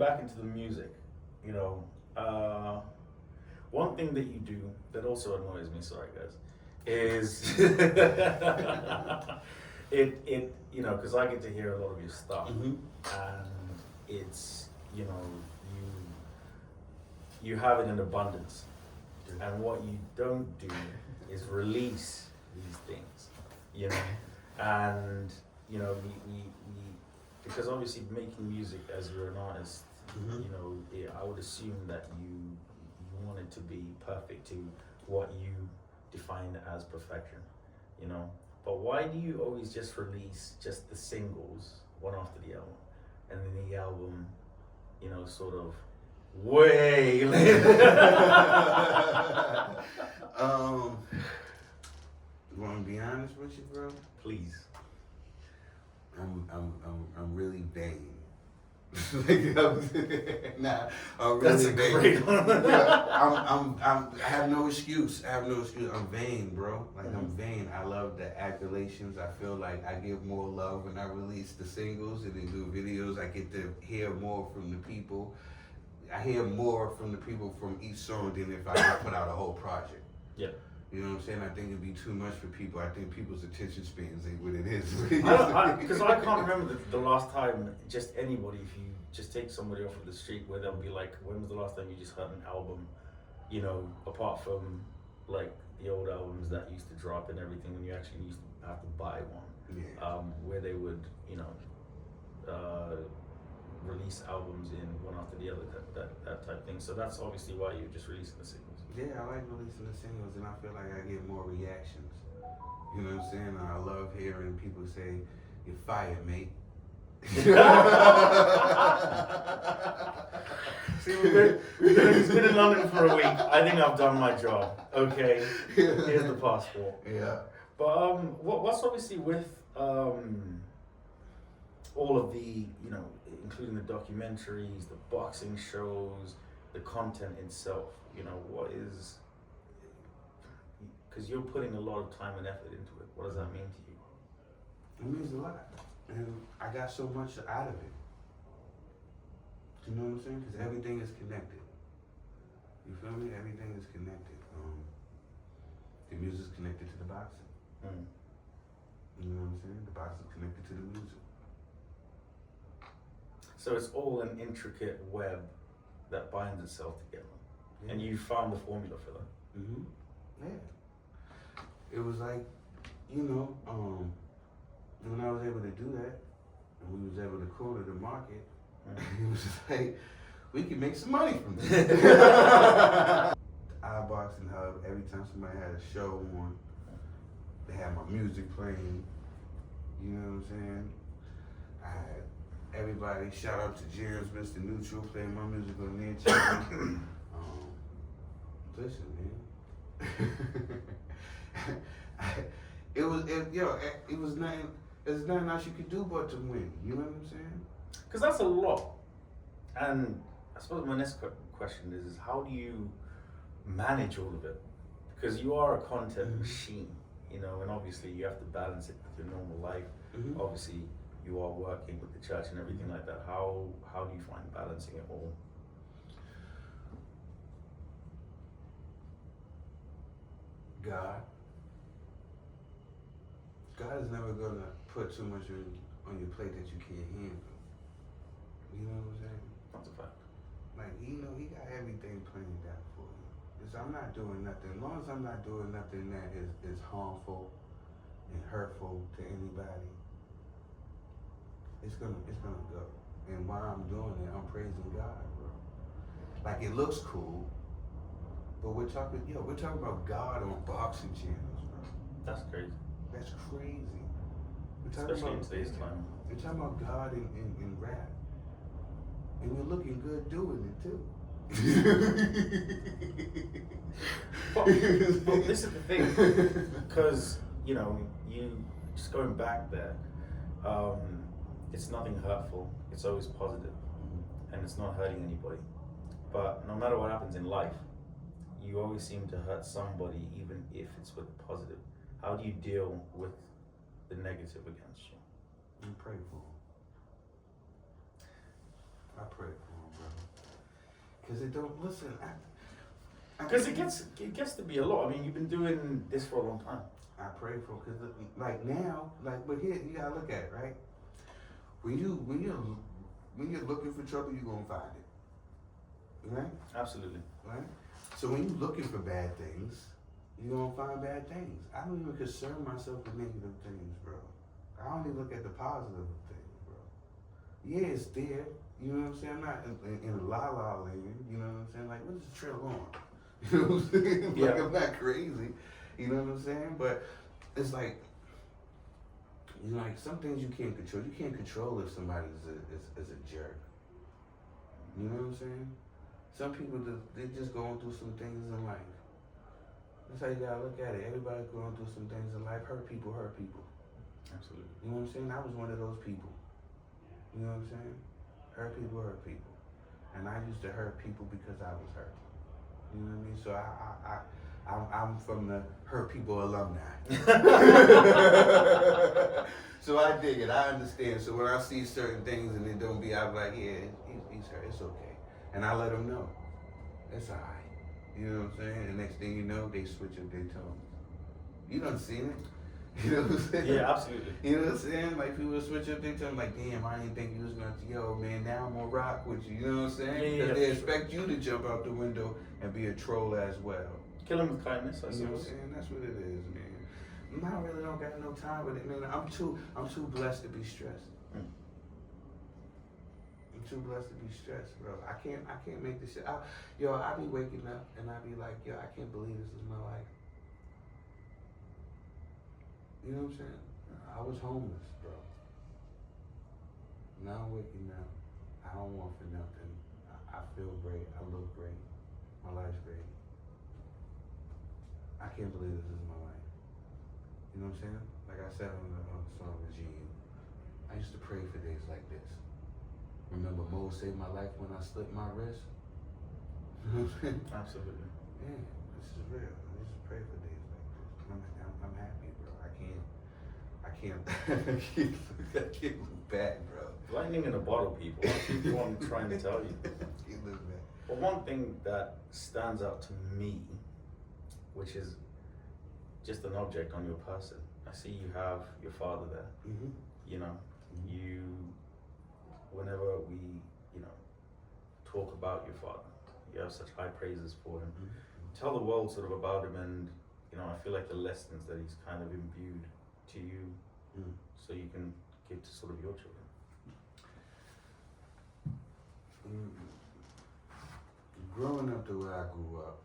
back into the music, you know, one thing that you do that also annoys me, sorry guys, is it you know, because I get to hear a lot of your stuff, Mm-hmm. and it's, you know, you have it in abundance, and what you don't do is release these things, you know, and you know we because obviously making music as you're an artist, Mm-hmm. you know, I would assume that you want it to be perfect to what you define as perfection, you know. But why do you always just release just the singles one after the other, and then the album, you know, sort of way later? Want to be honest with you, bro? Please. I'm really vain. Nah, I'm That's really a vain. great one. I have no excuse. I'm vain, bro. Like, I'm vain. I love the adulations. I feel like I give more love when I release the singles and then do videos. I get to hear more from the people. I hear more from the people from each song than if I put out a whole project. Yeah. You know what I'm saying? I think it'd be too much for people. I think people's attention spans ain't what it is. Because I can't remember the last time just anybody, if you just take somebody off of the street where they'll be like, when was the last time you just heard an album, you know, apart from like the old albums that used to drop and everything when you actually used to have to buy one, Yeah. where they would, you know, release albums in one after the other, that type thing. So that's obviously why you're just releasing the singles. Yeah, I like releasing the singles and I feel like I get more reactions. You know what I'm saying? I love hearing people say, "You're fired, mate." See, he's been in London for a week. I think I've done my job. Okay, here's the passport. Yeah. But what's obviously with all of the, you know, including the documentaries, the boxing shows, the content itself, you know, what is, because you're putting a lot of time and effort into it. What does that mean to you? It means a lot. And I got so much out of it. You know what I'm saying? Because everything is connected. You feel me? Everything is connected. The music's connected to the boxing. Mm. You know what I'm saying? The boxing's connected to the music. So it's all an intricate web that binds itself together. Yeah. And you found the formula for that. Mm-hmm. Yeah. It was like, you know, when I was able to do that, and we was able to corner the market, it was just like, we can make some money from this. The iBoxing Hub, every time somebody had a show on, they had my music playing, you know what I'm saying? I had everybody, shout out to James, Mr. Neutral, playing my music on their channel. Listen, man. It was nothing. There's nothing else you could do but to win. You know what I'm saying? Because that's a lot. And I suppose my next question is how do you manage all of it? Because you are a content machine, you know, and obviously you have to balance it with your normal life. Mm-hmm. Obviously, you are working with the church and everything like that. How do you find balancing it all? God is never gonna put too much on your plate that you can't handle. You know what I'm saying? That's a fact. Like, you know, he got everything planned out for you. Because I'm not doing nothing. As long as I'm not doing nothing that is harmful and hurtful to anybody, it's gonna go. And while I'm doing it, I'm praising God, bro. Like, it looks cool, but we're talking about God on boxing channels, bro. That's crazy. That's crazy. Especially in today's climate. We're talking about God in rap. And we're looking good doing it too. but this is the thing, because, you know, you just going back there, it's nothing hurtful, it's always positive, and it's not hurting anybody. But no matter what happens in life, you always seem to hurt somebody, even if it's with the positive. How do you deal with the negative against you? You pray for him. I pray for him, Because it don't, listen, Because it gets to be a lot. I mean, you've been doing this for a long time. I pray for, because like now, like, but here, you gotta look at it, right? When you're looking for trouble, you're gonna find it. Right? Absolutely. Right? So when you're looking for bad things, you're gonna find bad things. I don't even concern myself with negative things, bro. I only look at the positive things, bro. Yeah, it's there. You know what I'm saying? I'm not in a la-la land. You know what I'm saying? Like, what is the TRIL on? You know what I'm saying? Yeah. Like, I'm not crazy. You know what I'm saying? But it's like, you know, like some things you can't control. You can't control if somebody is a jerk. You know what I'm saying? Some people, they're just going through some things in life. That's how you gotta look at it. Everybody's going through some things in life. Hurt people hurt people. Absolutely. You know what I'm saying? I was one of those people. You know what I'm saying? Hurt people hurt people. And I used to hurt people because I was hurt. You know what I mean? So I'm from the hurt people alumni. So I dig it. I understand. So when I see certain things and it don't be, I'm like, yeah, he's hurt. It's okay. And I let him know. It's all right. You know what I'm saying? The next thing you know, they switch up their tone. You done seen it. You know what I'm saying? Yeah, absolutely. You know what I'm saying? Like people switch up their tone, like, damn, I didn't think you was gonna, yo, man, now I'm gonna rock with you. You know what I'm saying? Because they expect you to jump out the window and be a troll as well. Kill him with kindness, I suppose. You know what I'm saying? That's what it is, man. I really don't got no time with it, man. I'm too blessed to be stressed. I'm too blessed to be stressed, bro. I can't make this shit. I be waking up and I be like, yo, I can't believe this is my life. You know what I'm saying? I was homeless, bro. Now I'm waking up. I don't want for nothing. I feel great. I look great. My life's great. I can't believe this is my life. You know what I'm saying? Like I said on the song Regime, I used to pray for days like this. Remember Mo saved my life when I slipped my wrist? You know what I'm saying? Absolutely. Yeah, this is real. I used to pray for days like this. I'm happy, bro. I can't look back, bro. Lightning in a bottle, people. That's what I'm trying to tell you. Can't look back. But one thing that stands out to me, which is just an object on your person. I see you have your father there. Mm-hmm. You know, whenever we, talk about your father, you have such high praises for him. Mm-hmm. Tell the world sort of about him, and I feel like the lessons that he's kind of imbued to you, so you can give to sort of your children. Growing up the way I grew up,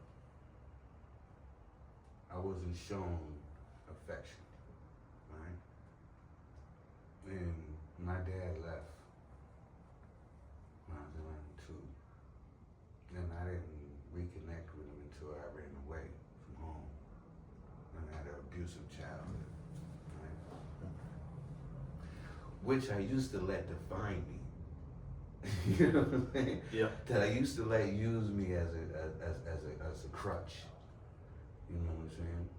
I wasn't shown affection, right? And my dad left when I was around 2. And I didn't reconnect with him until I ran away from home. And I had an abusive childhood, right? Which I used to let define me. You know what I'm saying? Yeah. That I used to let use me as a crutch. You know what I'm saying?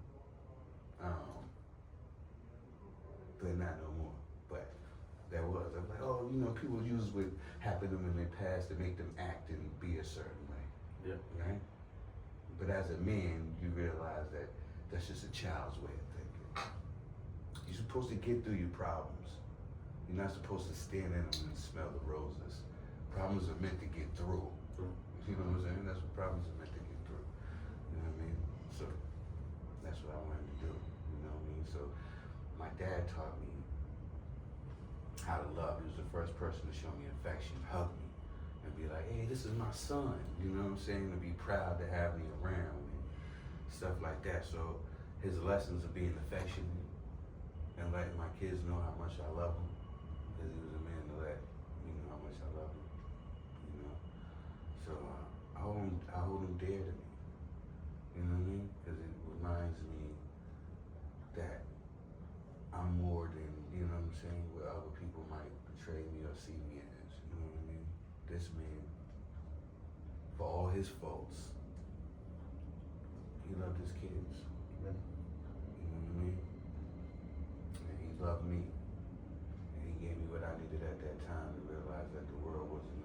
But not no more. But there was. I'm like, oh, people use what happened to them in their past to make them act and be a certain way. Yeah. Right? But as a man, you realize that that's just a child's way of thinking. You're supposed to get through your problems. You're not supposed to stand in them and smell the roses. Problems are meant to get through. You know what I'm saying? That's what problems are meant to get through. You know what I mean? So that's what I wanted to do. You know what I mean? So my dad taught me how to love. He was the first person to show me affection, hug me, and be like, hey, this is my son. You know what I'm saying? To be proud to have me around and stuff like that. So his lessons of being affectionate and letting my kids know how much I love them, because he was a man to let me know how much I love him. So I hold him dear to me. You know what I mean? Because it reminds me that I'm more than, you know what I'm saying, what other people might portray me or see me as. You know what I mean? This man, for all his faults, he loved his kids. You know what I mean? And he loved me. And he gave me what I needed at that time to realize that the world wasn't